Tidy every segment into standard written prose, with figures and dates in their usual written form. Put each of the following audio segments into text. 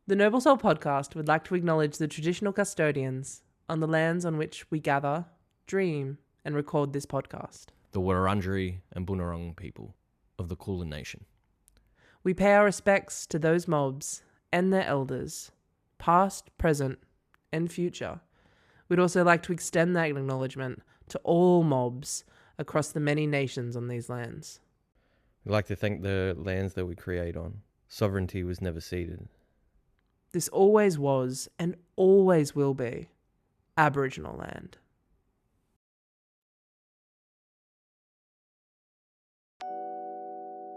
The NobleSole podcast would like to acknowledge the traditional custodians on the lands on which we gather, dream, and record this podcast. The Wurundjeri and Bunurong people of the Kulin Nation. We pay our respects to those mobs and their elders, past, present, and future. We'd also like to extend that acknowledgement to all mobs across the many nations on these lands. We'd like to thank the lands that we create on. Sovereignty was never ceded. This always was and always will be Aboriginal land.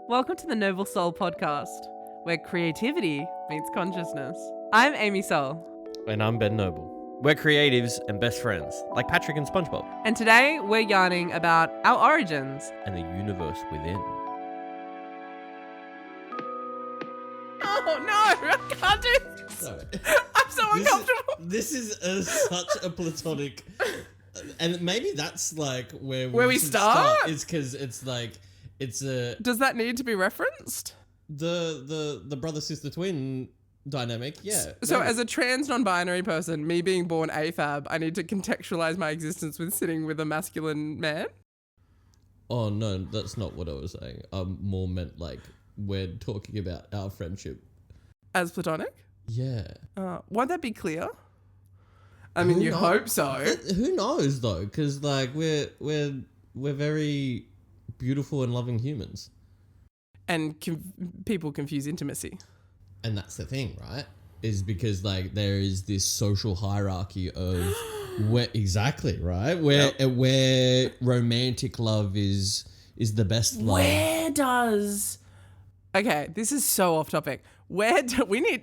Welcome to the NobleSole podcast, where creativity meets consciousness. I'm Amy Soul. And I'm Ben Noble. We're creatives and best friends, like Patrick and SpongeBob. And today we're yarning about our origins. And the universe within. Oh no, I can't do this. Sorry. I'm so uncomfortable. This is such a platonic, and maybe that's like where we should start? is because it's like it's a Does that need to be referenced? the brother sister twin dynamic. Yeah. So maybe. as a trans non-binary person, me being born AFAB, I need to contextualize my existence with sitting with a masculine man? Oh no, that's not what I was saying. I more meant like we're talking about our friendship. As platonic? Yeah. Won't that be clear? I mean, you hope so. Who knows though? Because like we're very beautiful and loving humans. And people confuse intimacy. And that's the thing, right? Is because like there is this social hierarchy of where exactly, right? Where romantic love is the best love. Where does... Okay, this is so off topic. Where do we need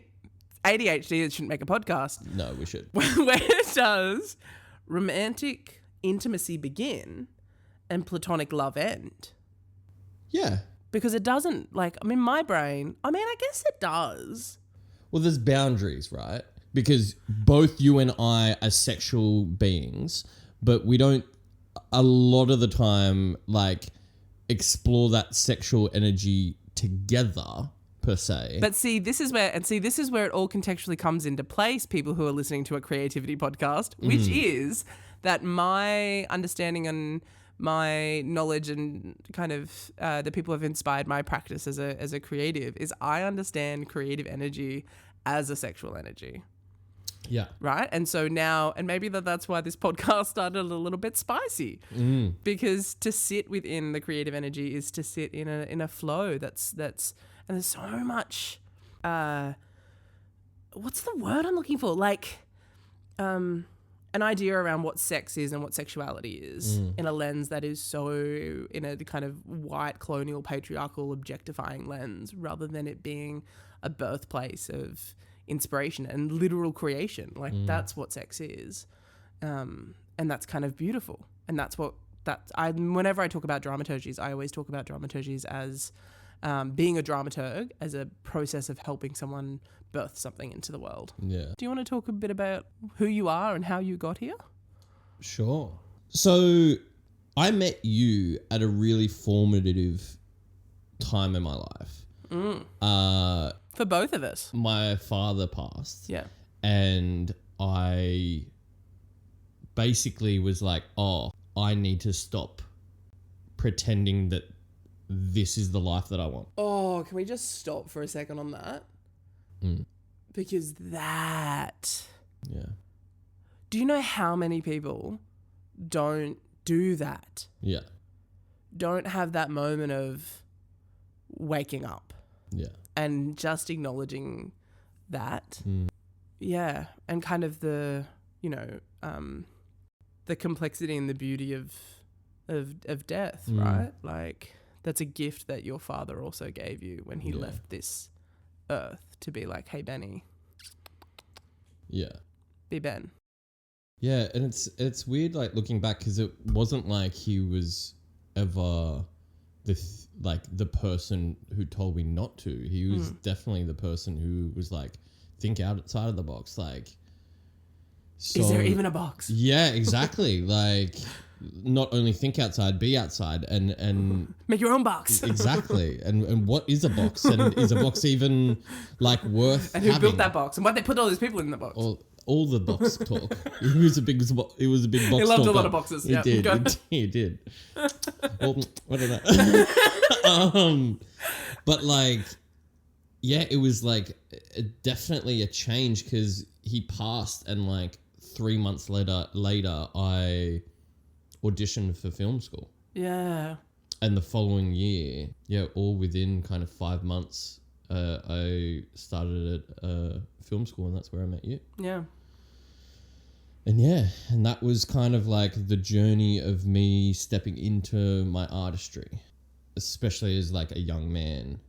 ADHD that shouldn't make a podcast? No, we should. Where does romantic intimacy begin and platonic love end? Yeah. Because it doesn't, like, I mean, my brain, I mean, I guess it does. Well, there's boundaries, right? Because both you and I are sexual beings, but we don't a lot of the time like explore that sexual energy together per se. But see, this is where it all contextually comes into place, people who are listening to a creativity podcast, which is that my understanding and my knowledge and kind of the people who have inspired my practice as a creative is I understand creative energy as a sexual energy. Yeah. Right? And so now, and maybe that's why this podcast started a little bit spicy, because to sit within the creative energy is to sit in a flow that's, and there's so much, what's the word I'm looking for? Like, an idea around what sex is and what sexuality is in a lens that is so in a kind of white, colonial, patriarchal, objectifying lens, rather than it being a birthplace of inspiration and literal creation. Like that's what sex is. And that's kind of beautiful. And that's what whenever I talk about dramaturgies, I always talk about dramaturgies as being a dramaturg as a process of helping someone birth something into the world. Yeah. Do you want to talk a bit about who you are and how you got here? Sure. So I met you at a really formative time in my life. For both of us. My father passed. Yeah. And I basically was like, oh, I need to stop pretending that this is the life that I want. Oh, can we just stop for a second on that? Because that... Yeah. Do you know how many people don't do that? Yeah. Don't have that moment of waking up Yeah. and just acknowledging that. Yeah. And kind of the, the complexity and the beauty of death, right? Like, that's a gift that your father also gave you when he left this earth, to be like, hey, Benny. Yeah. Be Ben. Yeah, and it's weird, like, looking back, because it wasn't like he was ever the person who told me not to. He was definitely the person who was like, think outside of the box. Like, so, is there even a box? Yeah, exactly. Like, not only think outside, be outside, and Make your own box. exactly. And what is a box? And is a box even like worth? And who having? built that box? And why they put all these people in the box? All the box talk. He was a big box. He loved talker. a lot of boxes. He Yeah. did. He did. Well, what did that? But like, yeah, it was like definitely a change because he passed, and like 3 months later, I auditioned for film school. Yeah. And the following year, yeah, all within kind of 5 months, I started at film school, and that's where I met you. Yeah. And yeah, and that was kind of like the journey of me stepping into my artistry, especially as like a young man,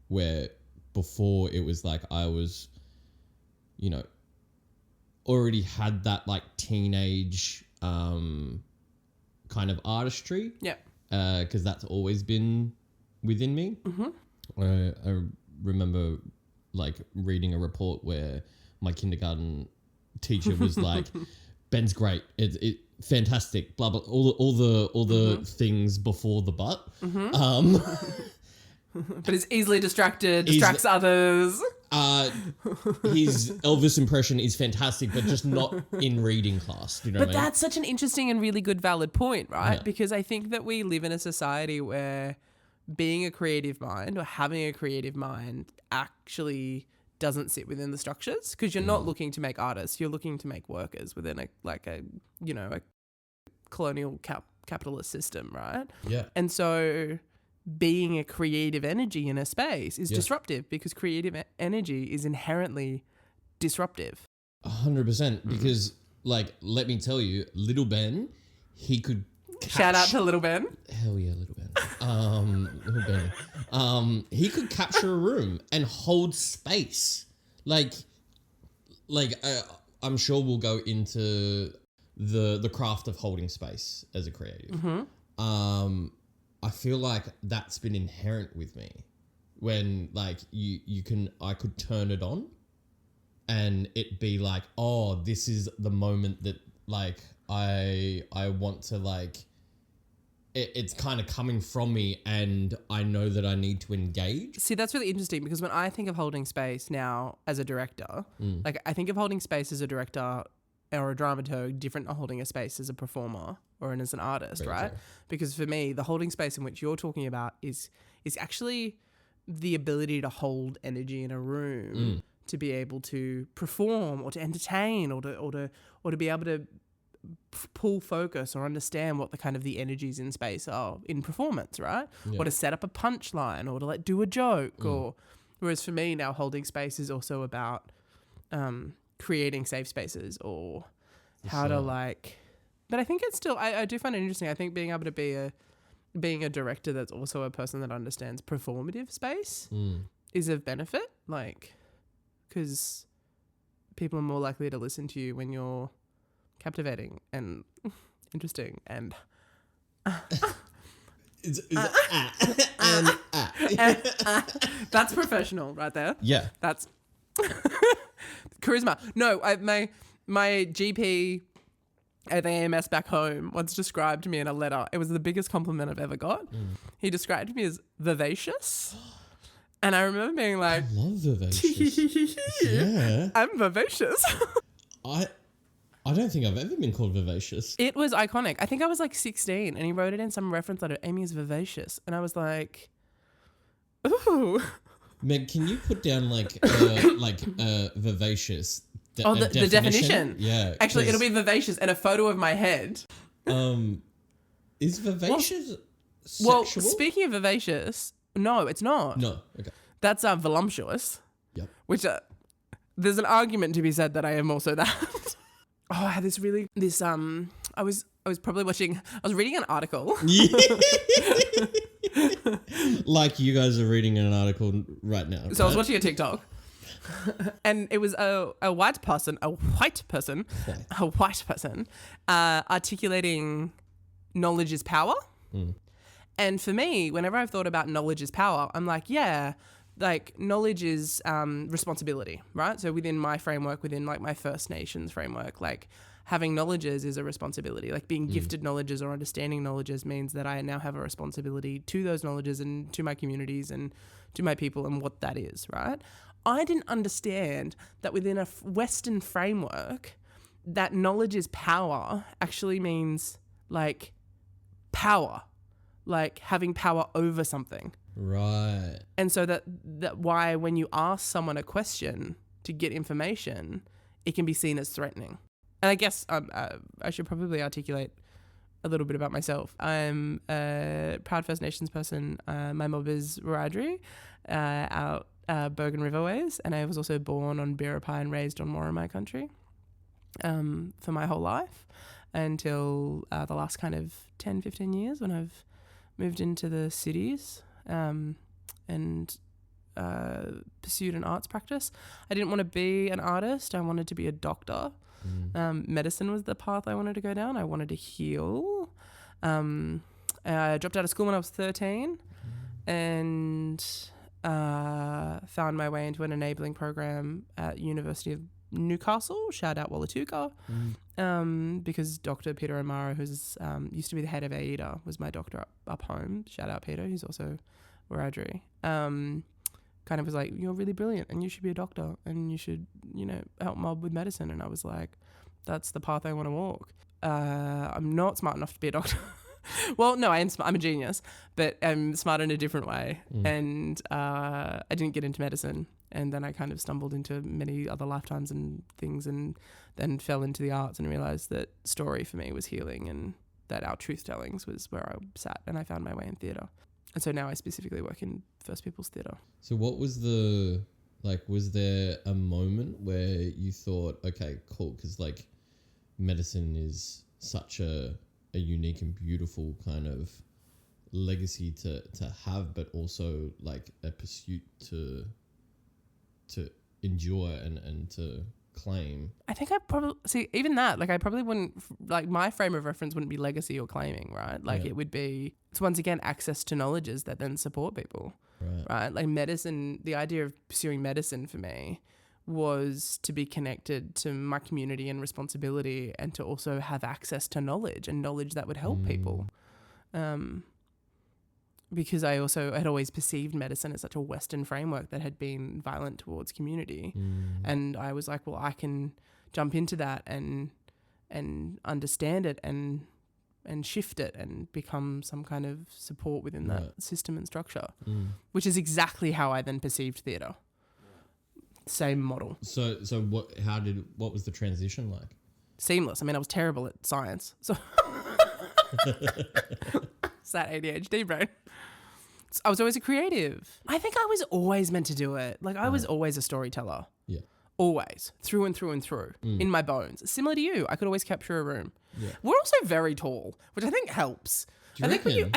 where before it was like I was, you know, already had that like teenage kind of artistry. Yeah. Because that's always been within me. Mm-hmm. I remember like reading a report where my kindergarten teacher was like, "Ben's great, it fantastic, blah blah, all the things before the but." But he's easily distracted, distracts others. His Elvis impression is fantastic, but just not in reading class. You know But what I mean? that's such an interesting and really good valid point, right? Yeah. Because I think that we live in a society where being a creative mind or having a creative mind actually doesn't sit within the structures, because you're not looking to make artists, you're looking to make workers within a colonial capitalist system, right? Yeah. And so being a creative energy in a space is disruptive, because creative energy is inherently disruptive. 100%. Because like, let me tell you, little Ben, he could Shout out to Little Ben. Hell yeah, little Ben. Little Ben. He could capture a room and hold space. Like, I'm sure we'll go into the craft of holding space as a creative. Mm-hmm. I feel like that's been inherent with me. When like I could turn it on, and it be like, oh, this is the moment that like I want to like. It's kind of coming from me, and I know that I need to engage. See, that's really interesting, because when I think of holding space now as a director, like I think of holding space as a director or a dramaturg different to holding a space as a performer or as an artist, Very right? true. Because for me, the holding space in which you're talking about is actually the ability to hold energy in a room, to be able to perform or to entertain or to be able to pull focus or understand what the kind of the energies in space are in performance, right? Yeah. Or to set up a punchline or to like do a joke, or whereas for me now holding space is also about creating safe spaces or how to like, but I think it's still, I do find it interesting. I think being able to being a director that's also a person that understands performative space is of benefit, like, because people are more likely to listen to you when you're captivating and interesting and that's professional right there. Yeah. That's charisma. No, my GP at the AMS back home once described me in a letter. It was the biggest compliment I've ever got. He described me as vivacious. And I remember being like, I love vivacious. Yeah. I'm vivacious. I don't think I've ever been called vivacious. It was iconic. I think I was like 16 and he wrote it in some reference letter. Amy is vivacious. And I was like, ooh. Meg, can you put down vivacious? The definition. Yeah. Actually, it'll be vivacious and a photo of my head. Is vivacious sexual? Well, speaking of vivacious, no, it's not. No. Okay. That's voluptuous. Yep. Which there's an argument to be said that I am also that. Oh, I had I was probably I was reading an article. Like you guys are reading an article right now. So I was watching a TikTok. And it was a white person articulating knowledge is power. And for me, whenever I've thought about knowledge is power, I'm like, yeah, like knowledge is responsibility, right? So within my framework, within like my First Nations framework, like having knowledges is a responsibility. Like being gifted knowledges or understanding knowledges means that I now have a responsibility to those knowledges and to my communities and to my people and what that is, right? I didn't understand that within a Western framework, that knowledge is power actually means like power, like having power over something. Right. And so that why when you ask someone a question to get information, it can be seen as threatening. And I guess I should probably articulate a little bit about myself. I'm a proud First Nations person. My mob is Wiradjuri, out Bergen Riverways, and I was also born on Biripi and raised on Worimi country for my whole life until the last kind of 10, 15 years when I've moved into the cities and pursued an arts practice. I didn't want to be an artist. I wanted to be a doctor. Medicine was the path I wanted to go down. I wanted to heal. I dropped out of school when I was 13 and found my way into an enabling program at University of Newcastle. Shout out Wallatuka. Because Dr. Peter O'Mara, who's used to be the head of AIDA, was my doctor up home. Shout out Peter, who's also Wiradjuri. Kind of was like, you're really brilliant and you should be a doctor and you should, help mob with medicine. And I was like, that's the path I want to walk. I'm not smart enough to be a doctor. Well, no, I'm a genius, but I'm smart in a different way. And I didn't get into medicine. And then I kind of stumbled into many other lifetimes and things and then fell into the arts and realized that story for me was healing and that our truth tellings was where I sat, and I found my way in theatre. And so now I specifically work in First Peoples Theatre. So what was was there a moment where you thought, okay, cool, because like medicine is such a unique and beautiful kind of legacy to have, but also like a pursuit to enjoy and to claim. I think I probably see even that. Like I probably wouldn't like my frame of reference wouldn't be legacy or claiming, right? Like it would be it's once again access to knowledges that then support people, right? Like medicine. The idea of pursuing medicine for me was to be connected to my community and responsibility, and to also have access to knowledge and knowledge that would help people. Because I also had always perceived medicine as such a Western framework that had been violent towards community. And I was like, well, I can jump into that and understand it and shift it and become some kind of support within that system and structure, which is exactly how I then perceived theatre. Same model. So what was the transition like? Seamless. I mean, I was terrible at science. So it's that ADHD brain. I was always a creative. I think I was always meant to do it. Like I was always a storyteller. Yeah. Always. Through and through and through. In my bones. Similar to you. I could always capture a room. Yeah. We're also very tall, which I think helps. I think when you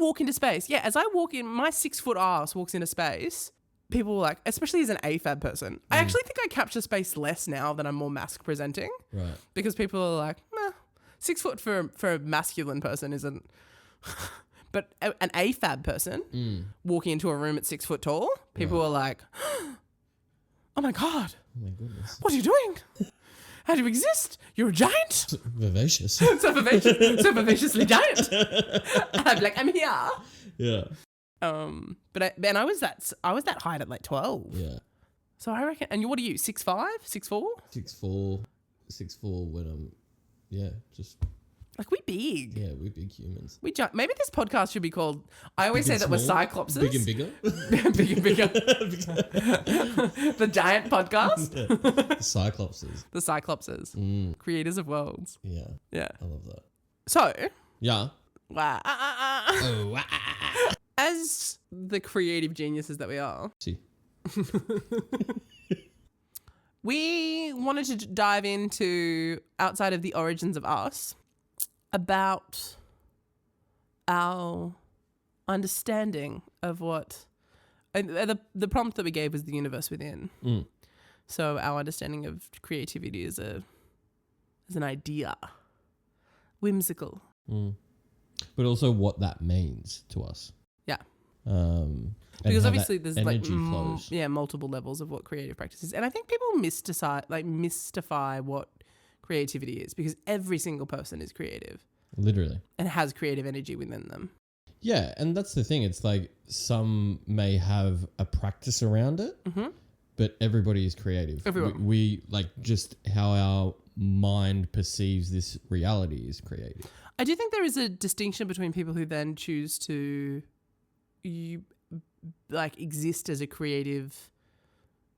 walk into space, as I walk in, my 6-foot ass walks into space, people are like, especially as an AFAB person, I actually think I capture space less now that I'm more mask presenting. Right. Because people are like, 6 foot for a masculine person isn't. But an AFAB person walking into a room at 6 foot tall, people are like, oh my God. Oh my goodness. What are you doing? How do you exist? You're a giant. Vivacious. so vivaciously giant. I'm like, I'm here. Yeah. But I was that height at like 12. Yeah. So I reckon. And what are you? 6'5", 6'4"? 6'4" when I'm. Yeah, just. Like we big. Yeah, we big humans. Maybe this podcast should be called. I always say that we're cyclopses. Big and bigger. Big and bigger. The giant podcast. The cyclopses. The cyclopses. Creators of worlds. Yeah. Yeah. I love that. So. Yeah. As the creative geniuses that we are. See. We wanted to dive into, outside of the origins of us, about our understanding of what the prompt that we gave was the universe within. So our understanding of creativity as an idea, whimsical, but also what that means to us. Yeah. Because how obviously that there's energy flows. multiple levels of what creative practice is. And I think people mystify what creativity is, because every single person is creative Literally. and has creative energy within them. Yeah, and that's the thing. It's like some may have a practice around it, but everybody is creative. Everyone. We like just how our mind perceives this reality is creative. I do think there is a distinction between people who then choose to exist as a creative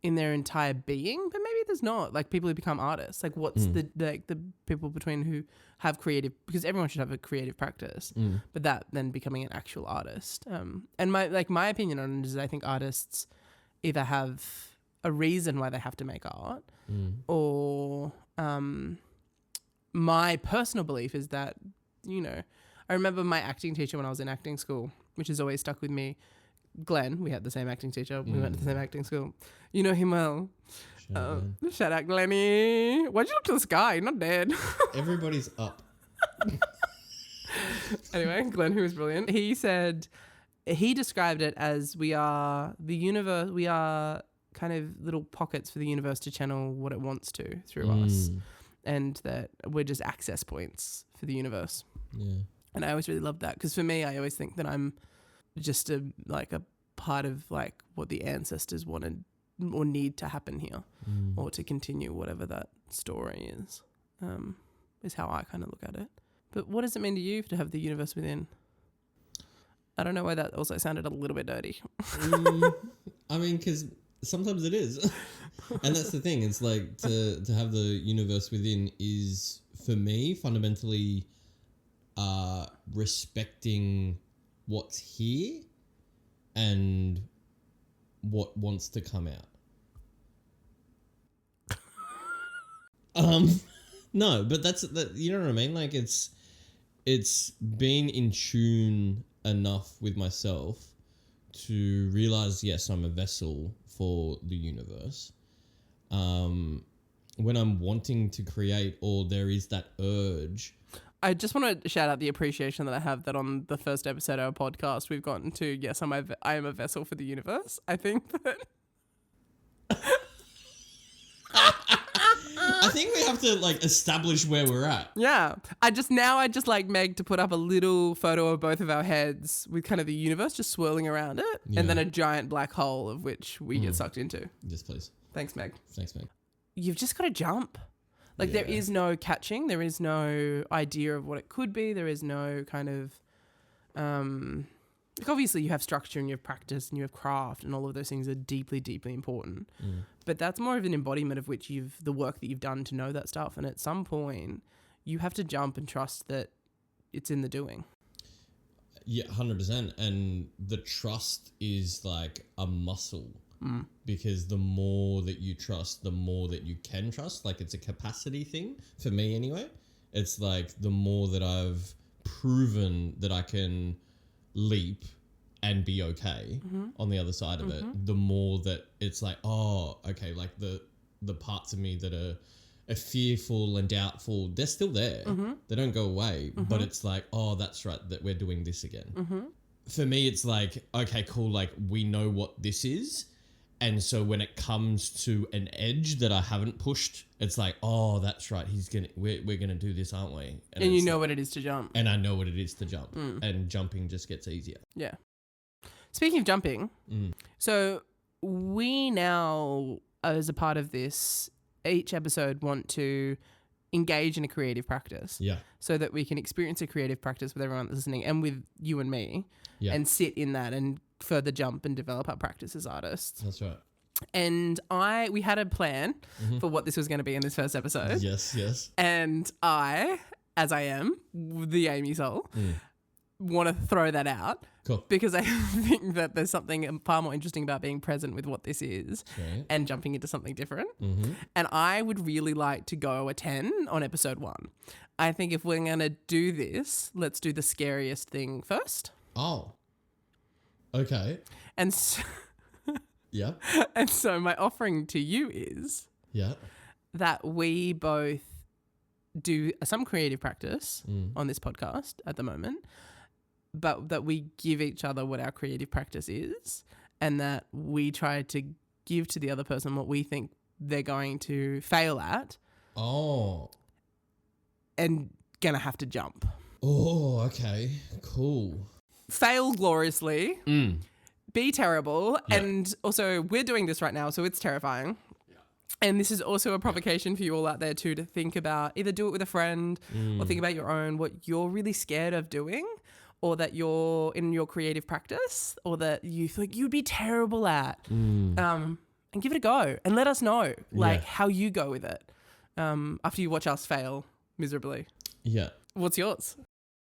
in their entire being, but maybe there's not. Like people who become artists. Like what's the people between who have creative, because everyone should have a creative practice, but that then becoming an actual artist. And my opinion on it is I think artists either have a reason why they have to make art, or my personal belief is that, I remember my acting teacher when I was in acting school, which has always stuck with me. Glenn, we had the same acting teacher. We went to the same acting school. You know him well. Shout out, Glenny. Why'd you look to the sky? You're not dead. Everybody's up. Anyway, Glenn, who was brilliant, he described it as we are the universe. We are kind of little pockets for the universe to channel what it wants to through us, and that we're just access points for the universe. Yeah. And I always really loved that, because for me, I always think that I'm just a part of like what the ancestors wanted or need to happen here, or to continue whatever that story is how I kind of look at it. But what does it mean to you to have the universe within? I don't know why that also sounded a little bit dirty. I mean, because sometimes it is. And that's the thing. It's like to have the universe within is, for me, fundamentally respecting what's here and what wants to come out. No, but that's you know what I mean? Like it's being in tune enough with myself to realize, yes, I'm a vessel for the universe. When I'm wanting to create, or there is that urge. I just want to shout out the appreciation that I have that on the first episode of our podcast, we've gotten to, yes, I am a vessel for the universe. I think that... I think we have to like establish where we're at. Yeah. I'd just like Meg to put up a little photo of both of our heads with kind of the universe just swirling around it, and then a giant black hole of which we get sucked into. Yes, please. Thanks, Meg. Thanks, Meg. You've just got to jump. Like there is no catching. There is no idea of what it could be. There is no kind of, like obviously you have structure and you have practice and you have craft, and all of those things are deeply, deeply important. But that's more of an embodiment of which the work that you've done to know that stuff. And at some point you have to jump and trust that it's in the doing. Yeah, 100%. And the trust is like a muscle. Because the more that you trust, the more that you can trust. Like it's a capacity thing for me anyway. It's like the more that I've proven that I can leap and be okay on the other side of it, the more that it's like, oh, okay, like the parts of me that are fearful and doubtful, they're still there. They don't go away. But it's like, oh, that's right, that we're doing this again. For me, it's like, okay, cool, like we know what this is. And so when it comes to an edge that I haven't pushed, it's like, oh, that's right. We're gonna do this, aren't we? And you know what it is to jump. And I know what it is to jump. And jumping just gets easier. Yeah. Speaking of jumping, so we now, as a part of this, each episode want to engage in a creative practice. Yeah. So that we can experience a creative practice with everyone that's listening and with you and me, and sit in that and further jump and develop our practice as artists. That's right. And we had a plan for what this was going to be in this first episode. Yes. And I, as I am, the Amy Soul, want to throw that out. Cool. Because I think that there's something far more interesting about being present with what this is and jumping into something different. And I would really like to go a 10 on episode 1. I think if we're going to do this, let's do the scariest thing first. Oh. Okay. And so, yeah. And so my offering to you is that we both do some creative practice on this podcast at the moment, but that we give each other what our creative practice is, and that we try to give to the other person what we think they're going to fail at Oh. and gonna have to jump. Oh, okay. Cool. Fail gloriously, be terrible, Yeah. and also we're doing this right now, so it's terrifying. And this is also a provocation for you all out there too, to think about, either do it with a friend or think about your own, what you're really scared of doing, or that you're in your creative practice, or that you think you'd be terrible at. And give it a go and let us know how you go with it after you watch us fail miserably. Yeah. What's yours?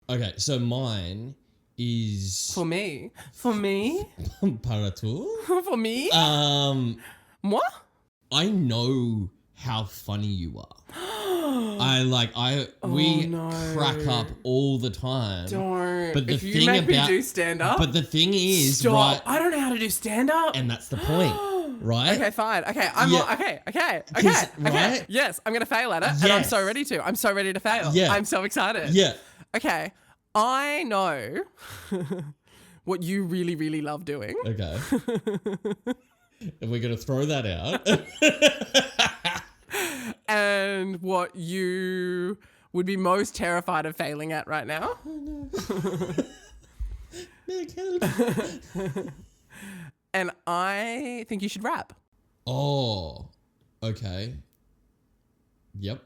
Okay, so mine is For me? For me? para tu. For me? Moi? I know how funny you are. We crack up all the time. Don't. But the if you thing make me about- do stand up, But the thing is, stop. right, I don't know how to do stand up. and that's the point, right? Okay, fine. Okay, okay. right? Yes, I'm gonna fail at it, and I'm so ready to. I'm so ready to fail. Yeah. I'm so excited. Yeah. Okay, I know what you really, really love doing. Okay. And we're going to throw that out. And what you would be most terrified of failing at right now. Meg, help. And I think you should rap. Oh, okay. Yep.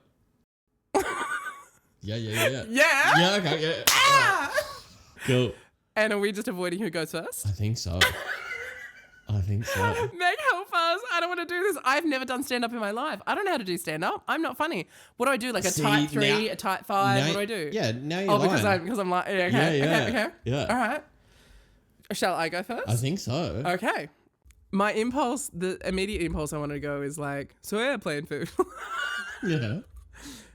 Yeah. Yeah? Yeah, okay, yeah. Ah! Cool. And are we just avoiding who goes first? I think so. Meg, help us. I don't want to do this. I've never done stand-up in my life. I don't know how to do stand-up. I'm not funny. What do I do? Like a tight 3, a tight 5? What do I do? Yeah, now you're Oh, lying. because I'm like, yeah, okay, okay. Yeah. All right. Shall I go first? I think so. Okay. My impulse, the immediate impulse I want to go is like, so airplane food. Yeah.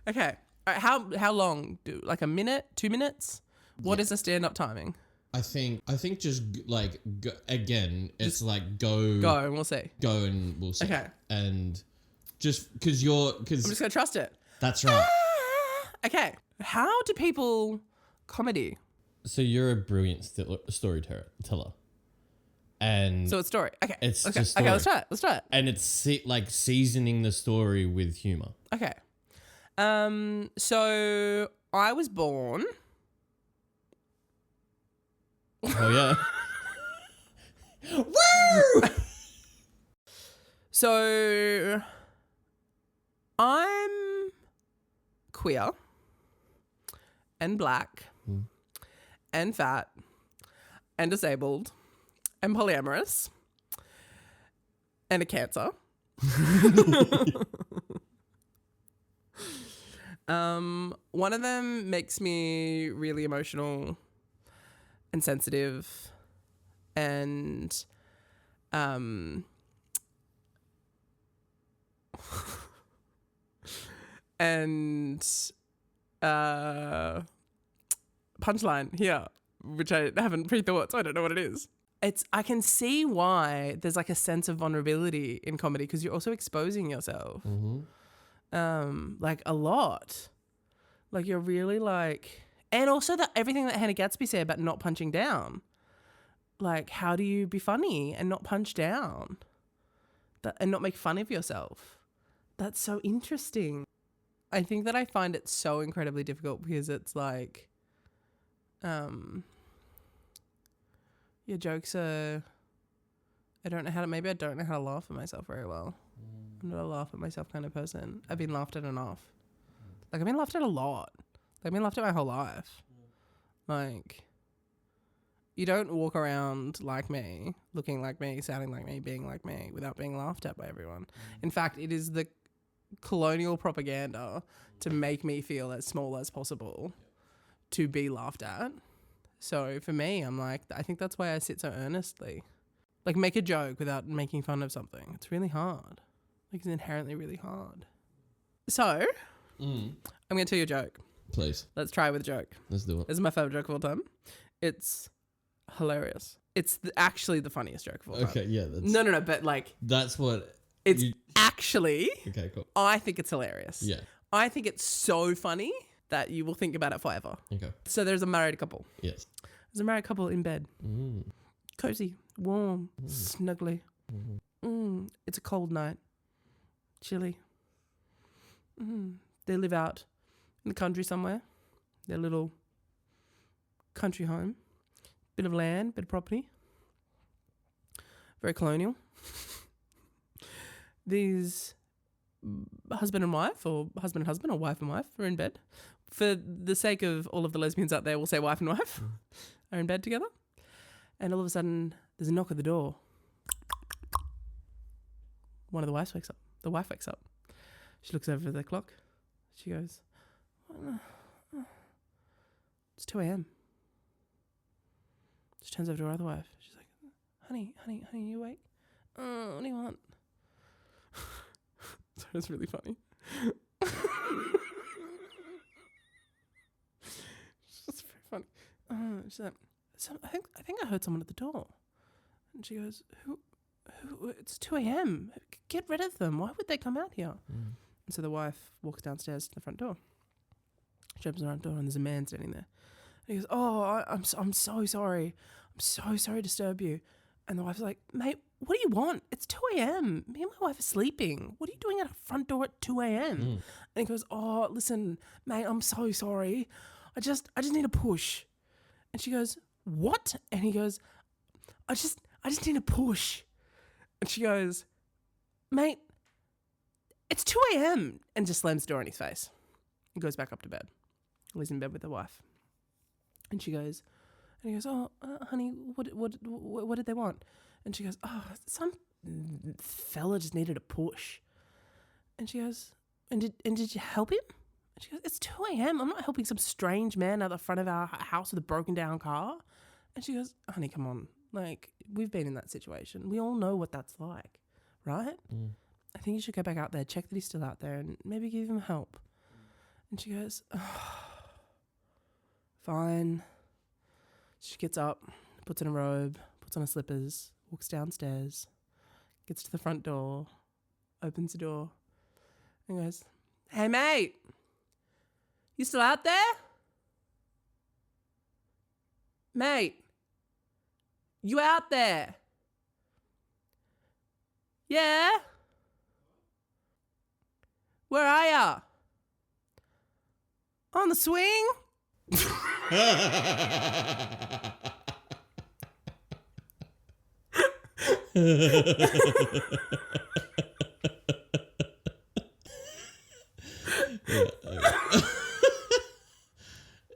Okay. All right, how long? Like a minute? 2 minutes? What is the stand-up timing? I think just like go, again, it's like go Go and we'll see. Go and we'll see. Okay. And just I'm just because going to trust it. that's right. Okay. How do people comedy? So you're a brilliant storyteller, and So it's story. Okay. It's okay. just Okay, story. let's try it. And it's like seasoning the story with humor. Okay. So I was born. Oh yeah. Woo! So I'm queer and black and fat and disabled and polyamorous and a cancer. One of them makes me really emotional and sensitive and and punchline here, which I haven't pre-thought, so I don't know what it is. I can see why there's like a sense of vulnerability in comedy because you're also exposing yourself, like a lot. Like you're really like, and also that everything that Hannah Gatsby said about not punching down. Like, how do you be funny and not punch down, and not make fun of yourself? That's so interesting. I think that I find it so incredibly difficult because it's like, your jokes are, maybe I don't know how to laugh at myself very well. I'm not a laugh at myself kind of person. I've been laughed at enough. Like, I've been laughed at a lot. I've been laughed at my whole life. Like, you don't walk around like me, looking like me, sounding like me, being like me, without being laughed at by everyone. In fact, it is the colonial propaganda to make me feel as small as possible to be laughed at. So for me, I'm like, I think that's why I sit so earnestly. Like, make a joke without making fun of something. It's really hard. Like, it's inherently really hard. So, I'm going to tell you a joke. Please. Let's try with a joke. Let's do it. This is my favorite joke of all time. It's hilarious. It's actually the funniest joke of all time. Okay, yeah. No, but like... That's what... It's actually... Okay, cool. I think it's hilarious. Yeah. I think it's so funny that you will think about it forever. Okay. So there's a married couple. Yes. There's a married couple in bed. Cozy, warm, snuggly. It's a cold night. Chilly. They live out in the country somewhere. Their little country home. Bit of land, bit of property. Very colonial. These husband and wife, or husband and husband, or wife and wife are in bed. For the sake of all of the lesbians out there, we'll say wife and wife are in bed together. And all of a sudden, there's a knock at the door. One of the wives wakes up. The wife wakes up. She looks over at the clock. She goes, it's 2 a.m. She turns over to her other wife. She's like, honey, you awake? What do you want? So it's really funny. It's just very funny. She's like, I think I heard someone at the door. And she goes, who? It's 2 a.m. Get rid of them. Why would they come out here? And so the wife walks downstairs to the front door. She opens the front door and there's a man standing there. And he goes, I'm so sorry. I'm so sorry to disturb you. And the wife's like, mate, what do you want? It's 2 a.m. Me and my wife are sleeping. What are you doing at a front door at 2 a.m.? And he goes, listen, mate, I'm so sorry. I just need a push. And she goes, what? And he goes, I just need a push. And she goes, mate, it's 2 a.m. and just slams the door in his face. He goes back up to bed. He's in bed with the wife. And she goes, and he goes, honey, what did they want? And she goes, some fella just needed a push. And she goes, and did you help him? And she goes, it's 2 a.m. I'm not helping some strange man out the front of our house with a broken down car. And she goes, honey, come on. Like, we've been in that situation. We all know what that's like, right? I think you should go back out there, check that he's still out there, and maybe give him help. And she goes, fine. She gets up, puts on a robe, puts on her slippers, walks downstairs, gets to the front door, opens the door, and goes, hey, mate, you still out there? Mate, you out there? Yeah? Where are ya? On the swing?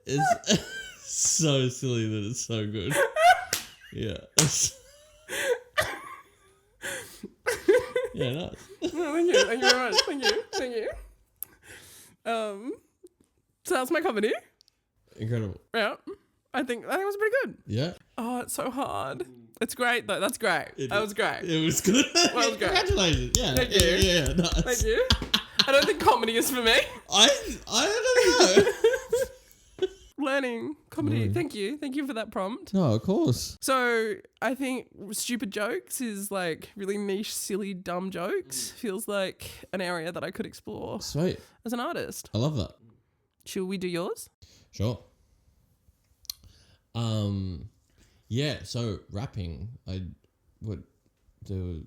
It's so silly that it's so good. Yeah. Yeah, nice. Thank you very much. Thank you. So that's my comedy. Incredible. Yeah. I think it was pretty good. Yeah. Oh, it's so hard. It's great though. That's great. That was great. It was good. That was great. Congratulations. Yeah. Thank you. Yeah, nice. Thank you. I don't think comedy is for me. I don't know. Learning comedy. Thank you for that prompt. No, of course. So I think stupid jokes is like really niche, silly, dumb jokes. Feels like an area that I could explore Sweet. as an artist. I love that. Should we do yours? Sure. Yeah, so rapping, I would do.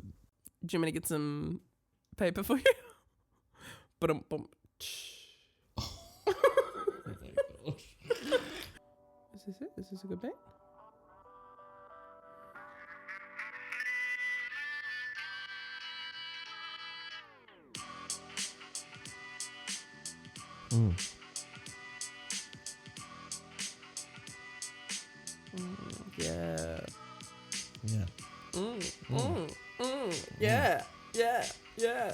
Do you want me to get some paper for you? Ba-dum-bum. Is this it? Is this a good beat? Yeah. Yeah. Yeah.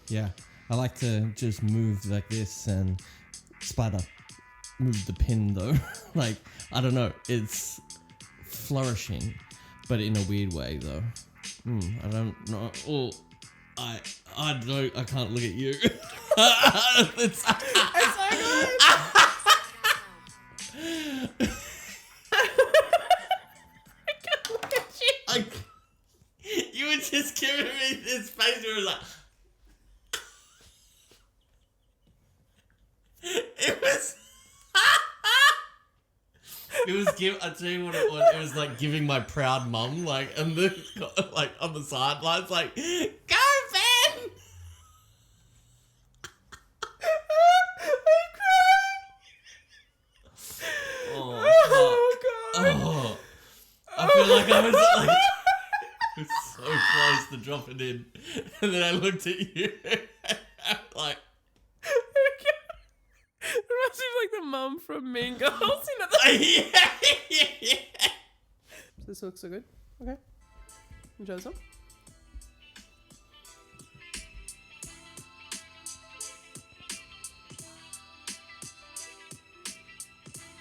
Yeah. I like to just move like this and spider. Move the pin though. Like, I don't know. It's flourishing, but in a weird way though. I don't know. Oh, I don't. I can't look at you. It's so good. I can't look at you. You were just giving me this face where it was like. It was I tell you what it was. It was like giving my proud mum, like, and the like on the sidelines, like, go Ben. Oh god. Oh, I feel like I was like, I was so close to dropping in, and then I looked at you, like. It reminds me of like the mum from Mean Girls. You know, Yeah. this looks so good. Okay. Enjoy this one.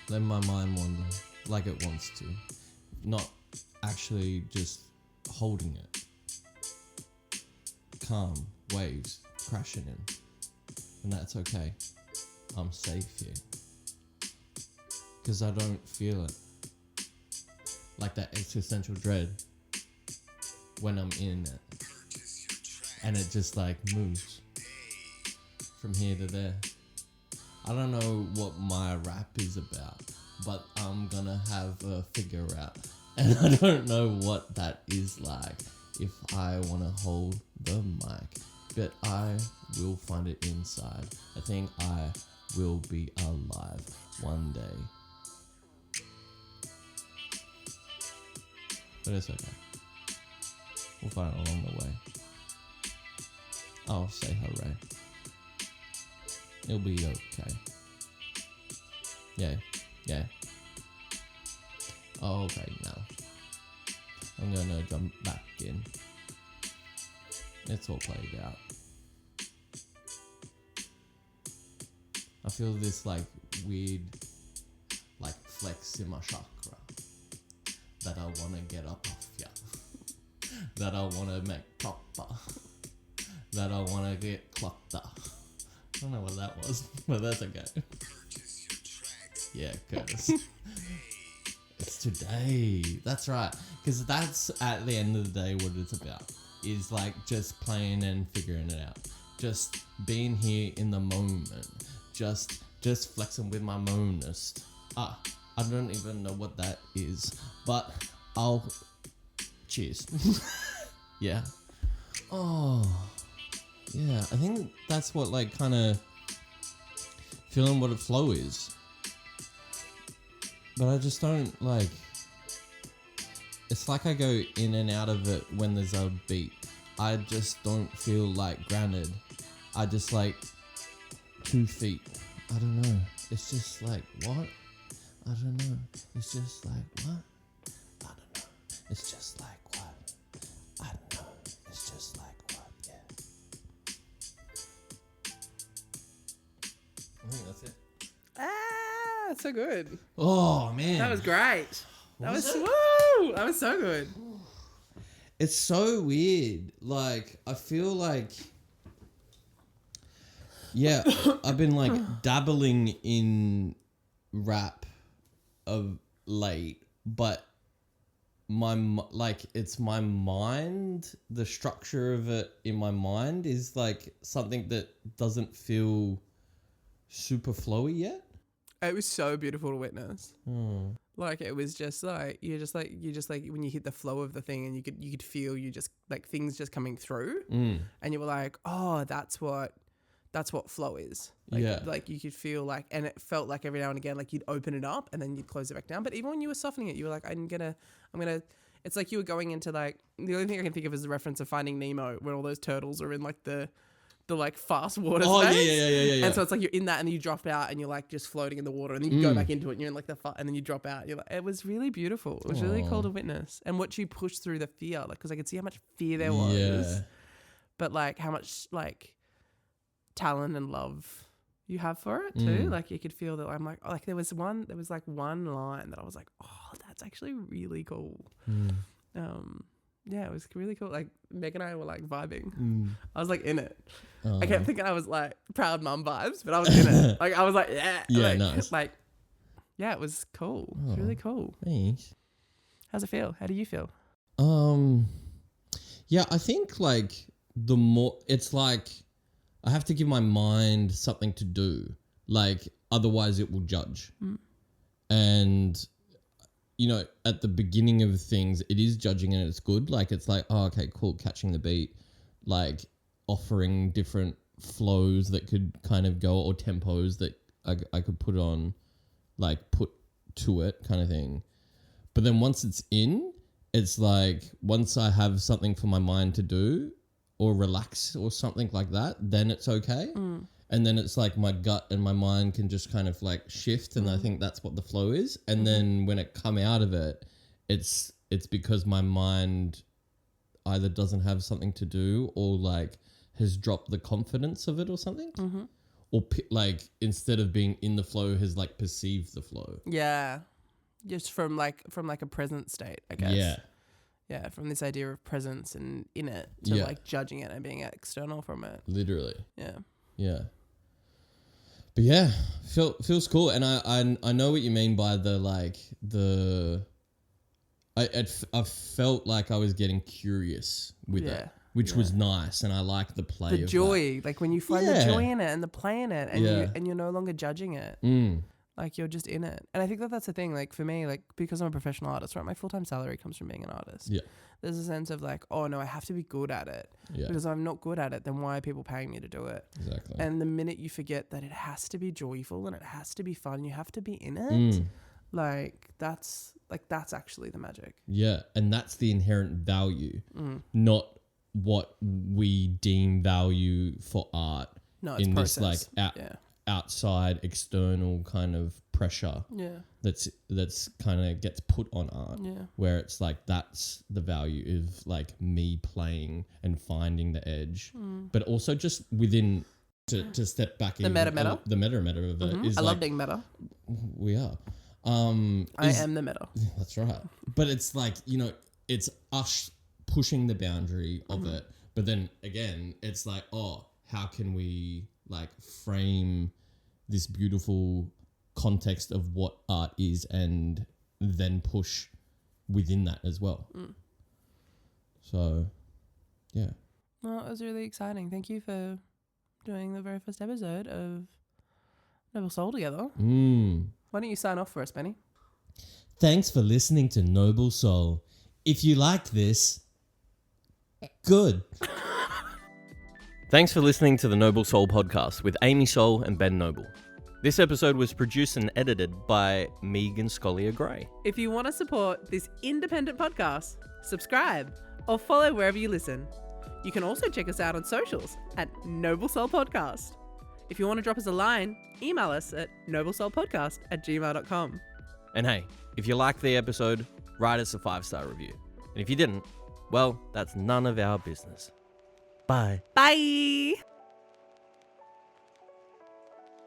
Let my mind wander like it wants to, not actually just holding it. Calm waves crashing in, and that's okay. I'm safe here, because I don't feel it like that existential dread when I'm in it, and it just like moves from here to there. I don't know what my rap is about, but I'm gonna have a figure out, and I don't know what that is like if I wanna hold the mic, but I will find it inside. I think I will be alive one day, but it's okay. We'll find it along the way. I'll say hooray. It'll be okay. Yeah. Oh, okay, now. I'm gonna jump back in. It's all played out. I feel this like weird like flex in my chakra that I wanna get up off ya. That I wanna make proper. That I wanna get clocked up. I don't know what that was, but that's okay. Yeah, Curtis. It's today. That's right. Because that's at the end of the day what it's about. Is like just playing and figuring it out. Just being here in the moment. Just flexing with my monist. I don't even know what that is. But I'll... Cheers. Yeah. Oh... Yeah, I think that's what like kind of feeling what a flow is. But I just don't like, it's like I go in and out of it when there's a beat. I just don't feel like grounded. I just like 2 feet. I don't know. It's just like, what? I don't know. It's just like, what? I don't know. It's just like, what? I don't know. It's just like, what? Yeah. I think that's it. So good. Oh man, That was great. That was it? woo! That was so good. It's so weird. Like I feel like, yeah, I've been like dabbling in rap of late, but it's my mind. The structure of it in my mind is like something that doesn't feel super flowy yet. It was so beautiful to witness. Like it was just like you just like when you hit the flow of the thing and you could feel you just like things just coming through, and you were like, oh, that's what flow is. Like, yeah. Like you could feel like, and it felt like every now and again, like you'd open it up and then you'd close it back down. But even when you were softening it, you were like, I'm gonna. It's like you were going into like the only thing I can think of is the reference of Finding Nemo, where all those turtles are in like the like fast water space. Yeah. And so it's like you're in that and then you drop out and you're like just floating in the water and then you go back into it and you're in like and then you drop out. You're like, it was really beautiful. It was really cool to witness. And what you pushed through the fear, like, because I could see how much fear there was. Yeah. But like how much like talent and love you have for it too. Like you could feel that. I'm like, oh, like there was like one line that I was like, oh, that's actually really cool. Yeah, it was really cool. Like Meg and I were like vibing. I was like in it. I kept thinking I was like proud mum vibes, but I was in it. Like I was like, yeah. Yeah, like, nice. Like, yeah, it was cool. It was really cool. Thanks. How's it feel? How do you feel? Yeah, I think like the more it's like I have to give my mind something to do. Like otherwise it will judge. And you know, at the beginning of things, it is judging and it's good. Like, it's like, oh, okay, cool, catching the beat, like offering different flows that could kind of go, or tempos that I could put on, like put to it kind of thing. But then once it's in, it's like, once I have something for my mind to do or relax or something like that, then it's okay. And then it's like my gut and my mind can just kind of like shift, and I think that's what the flow is. And then when it come out of it, it's because my mind either doesn't have something to do, or like has dropped the confidence of it or something. Or like, instead of being in the flow, has like perceived the flow. Yeah. Just from like a present state, I guess. Yeah. Yeah, from this idea of presence and in it to like judging it and being external from it. Literally. Yeah. Yeah. But yeah, feels cool. And I know what you mean by the like I felt like I was getting curious with it, which was nice, and I like the play. The of joy, that. like when you find the joy in it and the play in it, and you're no longer judging it. Like, you're just in it. And I think that's the thing, like for me, like because I'm a professional artist, right? My full-time salary comes from being an artist. Yeah. There's a sense of like, oh no, I have to be good at it. Yeah. Because if I'm not good at it, then why are people paying me to do it? Exactly. And the minute you forget that it has to be joyful and it has to be fun, you have to be in it. Like that's actually the magic. Yeah. And that's the inherent value, not what we deem value for art. No, it's in process. this like outside external kind of pressure that's kind of gets put on art, where it's like, that's the value of like me playing and finding the edge, but also just within to step back in meta the meta of it is I like, love being meta. we are I am the meta. that's right, but it's like, you know, it's us pushing the boundary of it, but then again it's like, oh, how can we like frame this beautiful context of what art is, and then push within that as well. So, yeah. Well, it was really exciting. Thank you for doing the very first episode of NobleSole together. Why don't you sign off for us, Benny? Thanks for listening to NobleSole. If you liked this, good. Thanks for listening to the NobleSole podcast with Amy Soul and Ben Noble. This episode was produced and edited by Megan Scollier-Gray. If you want to support this independent podcast, subscribe or follow wherever you listen. You can also check us out on socials at NobleSole Podcast. If you want to drop us a line, email us at noblesolepodcast@gmail.com. And hey, if you liked the episode, write us a 5-star review. And if you didn't, well, that's none of our business. Bye. Bye!